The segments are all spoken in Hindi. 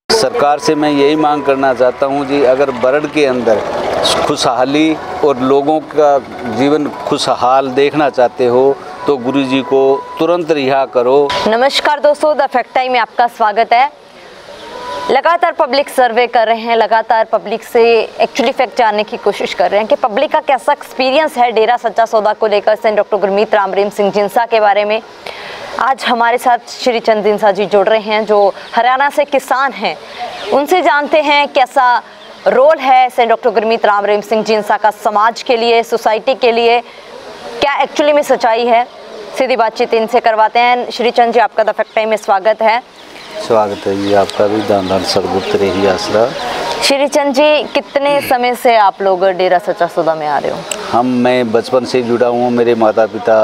सरकार से मैं यही मांग करना चाहता हूँ जी, अगर बरड़ के अंदर खुशहाली और लोगों का जीवन खुशहाल देखना चाहते हो तो गुरुजी को तुरंत रिहा करो। नमस्कार दोस्तों, द फैक्ट टाइम में आपका स्वागत है। लगातार पब्लिक सर्वे कर रहे हैं, लगातार पब्लिक से एक्चुअली फैक्ट जानने की कोशिश कर रहे हैं कि पब्लिक का कैसा एक्सपीरियंस है डेरा सच्चा सौदा को लेकर। सेंट डॉक्टर गुरमीत राम रहीम सिंह जिंसा के बारे में आज हमारे साथ श्री चंद जिंसा जी जुड़ रहे हैं, जो हरियाणा से किसान हैं। उनसे जानते हैं कैसा रोल है सेंट डॉक्टर गुरमीत राम रहीम सिंह जिंसा का समाज के लिए, सोसाइटी के लिए, क्या एक्चुअली में सच्चाई है। सीधी बातचीत इनसे करवाते हैं। श्री चंद जी, आपका द फैक्ट टाइम में स्वागत है। स्वागत है जी, आपका भी। दान दान सदगुप्त रही आसरा। श्री चंद जी, कितने समय से आप लोग डेरा सच्चा सौदा में आ रहे हो? मैं बचपन से जुड़ा हूँ। मेरे माता पिता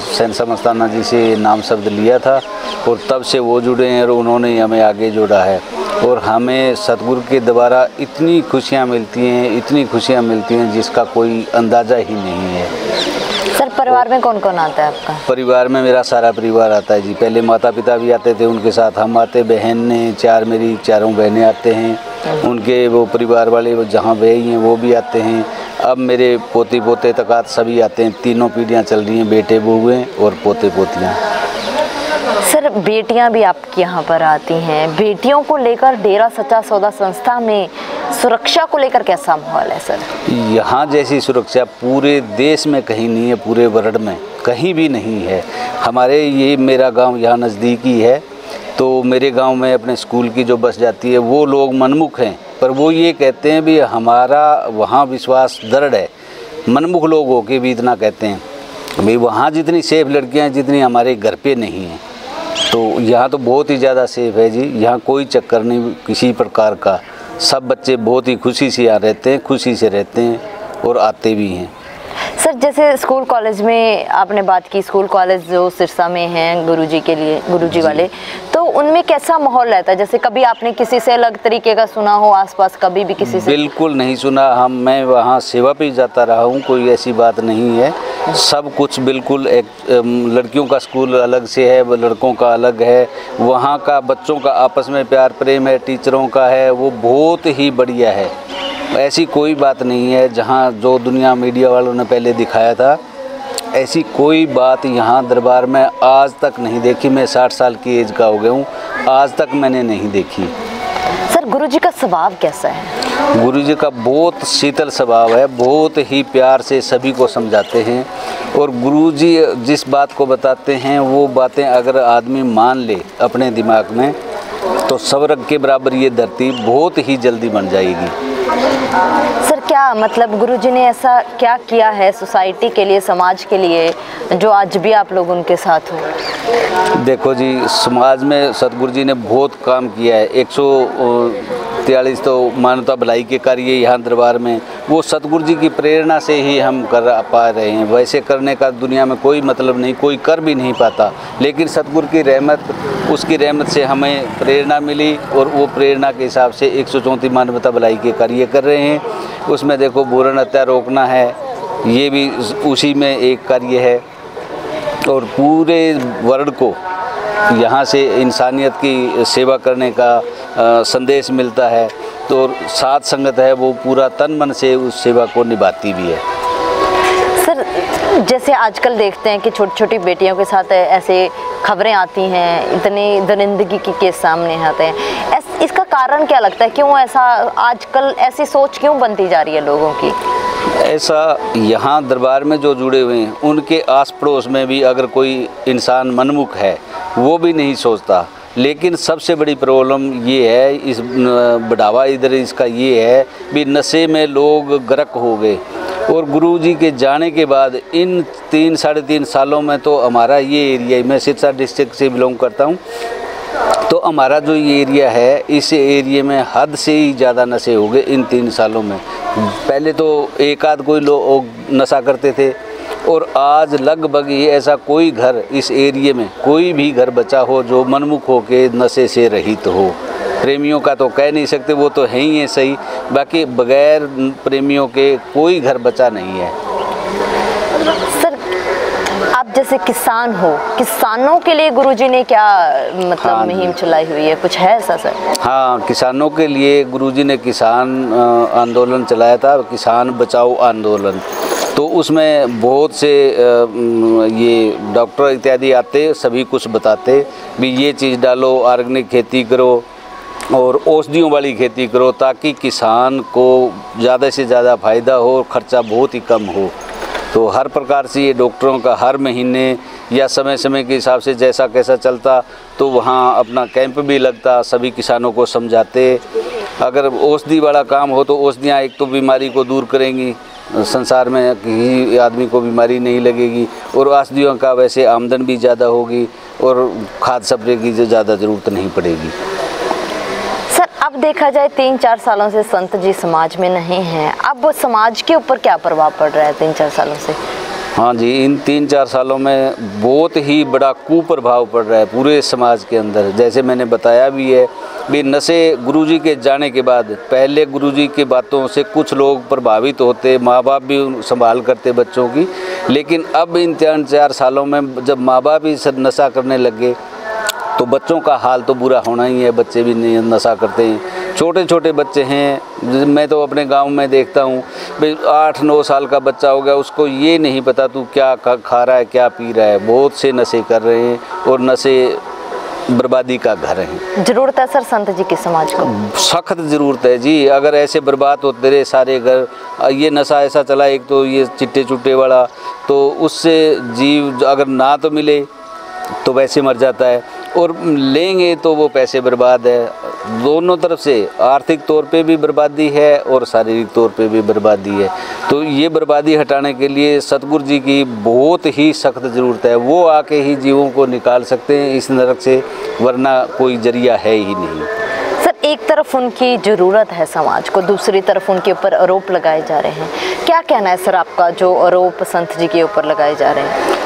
सेंसा मस्ताना जी से नाम शब्द लिया था और तब से वो जुड़े हैं और उन्होंने हमें आगे जोड़ा है। और हमें सतगुरु के द्वारा इतनी खुशियाँ मिलती हैं, इतनी खुशियाँ मिलती हैं जिसका कोई अंदाज़ा ही नहीं है। सर, परिवार में कौन कौन आता है आपका? परिवार में मेरा सारा परिवार आता है जी। पहले माता पिता भी आते थे, उनके साथ हम आते, बहन ने मेरी चारों बहनें आते हैं, उनके वो परिवार वाले वो जहाँ गई हैं वो भी आते हैं। अब मेरे पोती पोते तक सभी आते हैं। तीनों पीढ़ियाँ चल रही हैं, बेटे बहुएँ और पोते पोतियाँ। सर, बेटियां भी आपके यहाँ पर आती हैं। बेटियों को लेकर डेरा सच्चा सौदा संस्था में सुरक्षा को लेकर कैसा माहौल है सर? यहाँ जैसी सुरक्षा पूरे देश में कहीं नहीं है, पूरे वर्ल्ड में कहीं भी नहीं है। हमारे ये मेरा गांव यहाँ नज़दीकी है, तो मेरे गांव में अपने स्कूल की जो बस जाती है वो लोग मनमुख हैं, पर वो ये कहते हैं भी हमारा वहाँ विश्वास दृढ़ है। मनमुख लोग होके भी इतना कहते हैं भाई वहाँ जितनी सेफ लड़कियाँ जितनी हमारे घर पे नहीं हैं। तो यहाँ तो बहुत ही ज़्यादा सेफ है जी। यहाँ कोई चक्कर नहीं किसी प्रकार का। सब बच्चे बहुत ही खुशी से यहाँ रहते हैं, खुशी से रहते हैं और आते भी हैं। सर, जैसे स्कूल कॉलेज में आपने बात की, स्कूल कॉलेज जो सिरसा में हैं गुरुजी के लिए, गुरुजी वाले, तो उनमें कैसा माहौल रहता है? जैसे कभी आपने किसी से अलग तरीके का सुना हो आसपास, कभी भी किसी से? बिल्कुल नहीं सुना। मैं वहाँ सेवा पे जाता रहा हूँ, कोई ऐसी बात नहीं है। सब कुछ बिल्कुल एक लड़कियों का स्कूल अलग से है, लड़कों का अलग है। वहाँ का बच्चों का आपस में प्यार प्रेम है, टीचरों का है, वो बहुत ही बढ़िया है। ऐसी कोई बात नहीं है जहाँ जो दुनिया मीडिया वालों ने पहले दिखाया था, ऐसी कोई बात यहाँ दरबार में आज तक नहीं देखी। मैं 60 साल की एज का हो गया हूँ, आज तक मैंने नहीं देखी। सर, गुरुजी का स्वभाव कैसा है? गुरुजी का बहुत शीतल स्वभाव है, बहुत ही प्यार से सभी को समझाते हैं। और गुरुजी जिस बात को बताते हैं वो बातें अगर आदमी मान ले अपने दिमाग में तो स्वर्ग के बराबर ये धरती बहुत ही जल्दी बन जाएगी। सर, क्या मतलब गुरुजी ने ऐसा क्या किया है सोसाइटी के लिए, समाज के लिए, जो आज भी आप लोग उनके साथ हो? देखो जी, समाज में सतगुरु जी ने बहुत काम किया है। 143 तो मानवता भलाई के कार्य यहाँ दरबार में वो सतगुरु जी की प्रेरणा से ही हम कर पा रहे हैं। वैसे करने का दुनिया में कोई मतलब नहीं, कोई कर भी नहीं पाता। लेकिन सतगुरु की रहमत, उसकी रहमत से हमें प्रेरणा मिली और वो प्रेरणा के हिसाब से 134 मानवता भलाई के कार्य कर रहे हैं। उसमें देखो भ्रूण हत्या रोकना है, ये भी उसी में एक कार्य है। और पूरे वर्ल्ड को यहाँ से इंसानियत की सेवा करने का संदेश मिलता है। तो साथ संगत है वो पूरा तन मन से उस सेवा को निभाती भी है। सर, जैसे आजकल देखते हैं कि छोटी छोटी बेटियों के साथ ऐसे खबरें आती हैं, इतनी दरिंदगी के केस सामने आते हैं। इसका कारण क्या लगता है? क्यों ऐसा आजकल ऐसी सोच क्यों बनती जा रही है लोगों की? ऐसा यहाँ दरबार में जो जुड़े हुए हैं उनके आस पड़ोस में भी अगर कोई इंसान मनमुख है वो भी नहीं सोचता। लेकिन सबसे बड़ी प्रॉब्लम ये है, इस बढ़ावा इधर इसका ये है भी नशे में लोग गर्क हो गए। और गुरुजी के जाने के बाद इन 3-3.5 सालों में तो हमारा ये एरिया, मैं सिरसा डिस्ट्रिक्ट से बिलोंग करता हूँ, तो हमारा जो ये एरिया है इस एरिया में हद से ही ज़्यादा नशे हो गए इन 3 सालों में। पहले तो एक आध कोई लोग नशा करते थे और आज लगभग ही ऐसा कोई घर इस एरिया में कोई भी घर बचा हो जो मनमुख हो के नशे से रहित हो। प्रेमियों का तो कह नहीं सकते, वो तो है ही है सही, बाकी बगैर प्रेमियों के कोई घर बचा नहीं है। सर, आप जैसे किसान हो, किसानों के लिए गुरुजी ने क्या मतलब मुहिम चलाई हुई है, कुछ है ऐसा सर? हाँ, किसानों के लिए गुरुजी ने किसान आंदोलन चलाया था, किसान बचाओ आंदोलन। तो उसमें बहुत से ये डॉक्टर इत्यादि आते, सभी कुछ बताते भी ये चीज़ डालो, ऑर्गेनिक खेती करो और औषधियों वाली खेती करो, ताकि किसान को ज़्यादा से ज़्यादा फ़ायदा हो, खर्चा बहुत ही कम हो। तो हर प्रकार से ये डॉक्टरों का हर महीने या समय समय के हिसाब से जैसा कैसा चलता, तो वहाँ अपना कैंप भी लगता, सभी किसानों को समझाते। अगर औषधि वाला काम हो तो औषधियाँ एक तो बीमारी को दूर करेंगी, संसार में किसी आदमी को बीमारी नहीं लगेगी, और औषधियों का वैसे आमदन भी ज़्यादा होगी और खाद स्प्रे की ज़्यादा ज़रूरत नहीं पड़ेगी। सर अब देखा जाए 3-4 सालों से संत जी समाज में नहीं हैं, अब समाज के ऊपर क्या प्रभाव पड़ रहा है 3-4 सालों से? हाँ जी, इन 3-4 सालों में बहुत ही बड़ा कुप्रभाव पड़ रहा है पूरे समाज के अंदर। जैसे मैंने बताया भी है भी नशे गुरुजी के जाने के बाद, पहले गुरुजी की बातों से कुछ लोग प्रभावित होते, माँ बाप भी संभाल करते बच्चों की, लेकिन अब इन 3-4 सालों में जब माँ बाप ही नशा करने लग गए तो बच्चों का हाल तो बुरा होना ही है। बच्चे भी नशा करते हैं, छोटे छोटे बच्चे हैं। मैं तो अपने गांव में देखता हूँ भाई 8-9 साल का बच्चा हो गया, उसको ये नहीं पता तू क्या खा रहा है, क्या पी रहा है। बहुत से नशे कर रहे हैं और नशे बर्बादी का घर है। जरूरत है सर संत जी की समाज को, सख्त ज़रूरत है जी। अगर ऐसे बर्बाद होते रहे सारे घर, ये नशा ऐसा चला, एक तो ये चिट्टे चुट्टे वाला, तो उससे जीव अगर ना तो मिले तो वैसे मर जाता है, और लेंगे तो वो पैसे बर्बाद है। दोनों तरफ से आर्थिक तौर पे भी बर्बादी है और शारीरिक तौर पे भी बर्बादी है। तो ये बर्बादी हटाने के लिए सतगुरु जी की बहुत ही सख्त ज़रूरत है। वो आके ही जीवों को निकाल सकते हैं इस नरक से, वरना कोई जरिया है ही नहीं। सर एक तरफ उनकी ज़रूरत है समाज को, दूसरी तरफ उनके ऊपर आरोप लगाए जा रहे हैं, क्या कहना है सर आपका जो आरोप संत जी के ऊपर लगाए जा रहे हैं?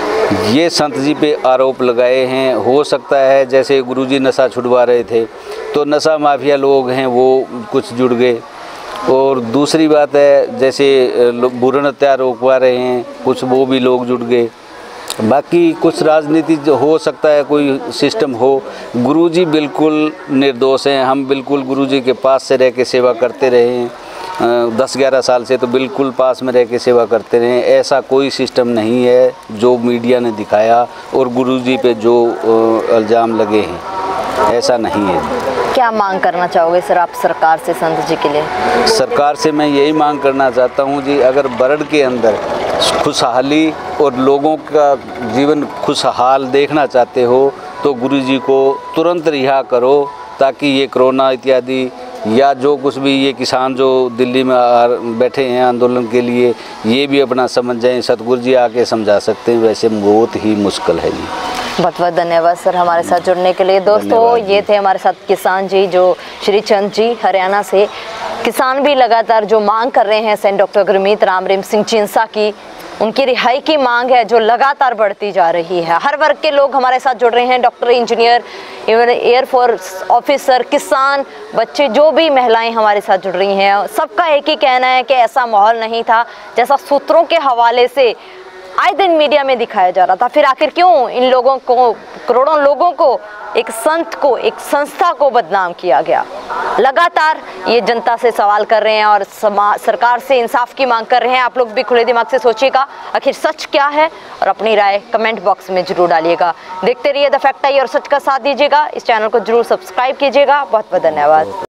ये संत जी पे आरोप लगाए हैं, हो सकता है जैसे गुरुजी नशा छुड़वा रहे थे तो नशा माफिया लोग हैं वो कुछ जुड़ गए, और दूसरी बात है जैसे भ्रूण हत्या रोकवा रहे हैं कुछ, वो भी लोग जुड़ गए। बाकी कुछ राजनीति जो हो सकता है कोई सिस्टम हो। गुरुजी बिल्कुल निर्दोष हैं, हम बिल्कुल गुरुजी के पास से रह के सेवा करते रहे हैं 10-11 साल से, तो बिल्कुल पास में रह के सेवा करते रहे। ऐसा कोई सिस्टम नहीं है जो मीडिया ने दिखाया और गुरुजी पे जो इल्ज़ाम लगे हैं, ऐसा नहीं है। क्या मांग करना चाहोगे सर आप सरकार से संत जी के लिए? सरकार से मैं यही मांग करना चाहता हूँ जी, अगर बरड़ के अंदर खुशहाली और लोगों का जीवन खुशहाल देखना चाहते हो तो गुरुजी को तुरंत रिहा करो, ताकि ये कोरोना इत्यादि या जो कुछ भी ये किसान जो दिल्ली में बैठे हैं आंदोलन के लिए, ये भी अपना समझ जाएं। सतगुरु जी आके समझा सकते हैं, वैसे बहुत ही मुश्किल है जी। बहुत बहुत धन्यवाद सर हमारे साथ जुड़ने के लिए। दोस्तों ये थे हमारे साथ किसान जी जो श्री चंद जी हरियाणा से। किसान भी लगातार जो मांग कर रहे हैं सेंट डॉक्टर गुरमीत राम रहीम सिंह चिंसा की, उनकी रिहाई की मांग है जो लगातार बढ़ती जा रही है। हर वर्ग के लोग हमारे साथ जुड़ रहे हैं, doctor, engineer, even air force officer, किसान, बच्चे, जो भी महिलाएं हमारे साथ जुड़ रही हैं, सबका एक ही कहना है कि ऐसा माहौल नहीं था जैसा सूत्रों के हवाले से आए दिन मीडिया में दिखाया जा रहा था। फिर आखिर क्यों इन लोगों को, करोड़ों लोगों को, एक संत को, एक संस्था को बदनाम किया गया? लगातार ये जनता से सवाल कर रहे हैं और सरकार से इंसाफ की मांग कर रहे हैं। आप लोग भी खुले दिमाग से सोचिएगा आखिर सच क्या है और अपनी राय कमेंट बॉक्स में जरूर डालिएगा। देखते रहिए द फैक्ट आई और सच का साथ दीजिएगा। इस चैनल को जरूर सब्सक्राइब कीजिएगा। बहुत बहुत धन्यवाद।